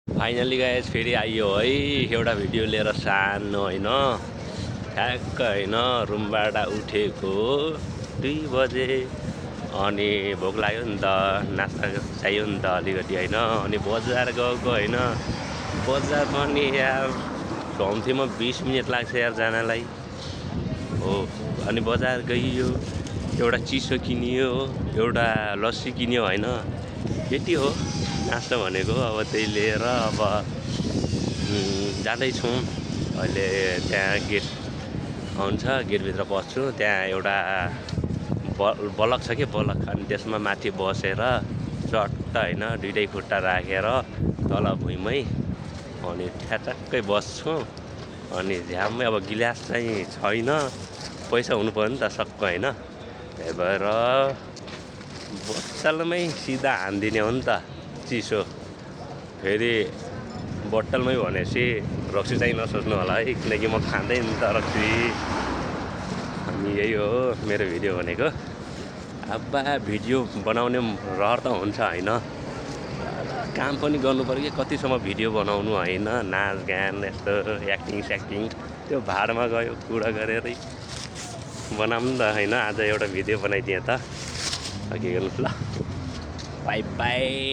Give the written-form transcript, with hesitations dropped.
Finally guys फेरि आइयो है एउटा भिडियो लिएर सानो होइन ठ्याक्क होइन रुमबाट उठेको 2 बजे अनि भोक लाग्यो नि त नास्ता चाहियो नि त अलिकति होइन अनि बजार गएको होइन बजार पनि यार घुम्थेँ म 20 मिनट लाग्छ यार जानलाई हो अनि बजार गइयो एउटा चिसो किनियो एउटा लस्सी किन्यो होइन यति हो नास्ता भनेको अब त्यही लिएर अब जाँदैछौँ अहिले त्यहाँ गेट आउँछ गेटभित्र बस्छु त्यहाँ एउटा बलक छ कि बलक अनि त्यसमा माथि बसेर चट्ट होइन दुइटै खुट्टा राखेर तल भुइँमै अनि ठ्याचक्कै बस्छु अनि झ्याम्मै अब गिलास चाहिँ छैन पैसा हुनु पर्यो नि त सक्क होइन त्यही भएर बोतलमै सिधा हानिदिने हो नि त चिसो फेरि बोतलमै भनेपछि रक्सी चाहिँ नसोच्नु होला है किनकि म खाँदैन नि त रक्सी अनि यही हो मेरो भिडियो भनेको अब भिडियो बनाउने रहर त हुन्छ होइन काम पनि गर्नु पर्यो कि कतिसम्म भिडियो बनाउनु होइन नाचगान यस्तो एक्टिङ स्याक्टिङ त्यो भाडमा गयो कुरा गरेरै बनाऊँ नि त होइन आज एउटा भिडियो बनाइदिएँ त के गर्नु ल बाई बाई।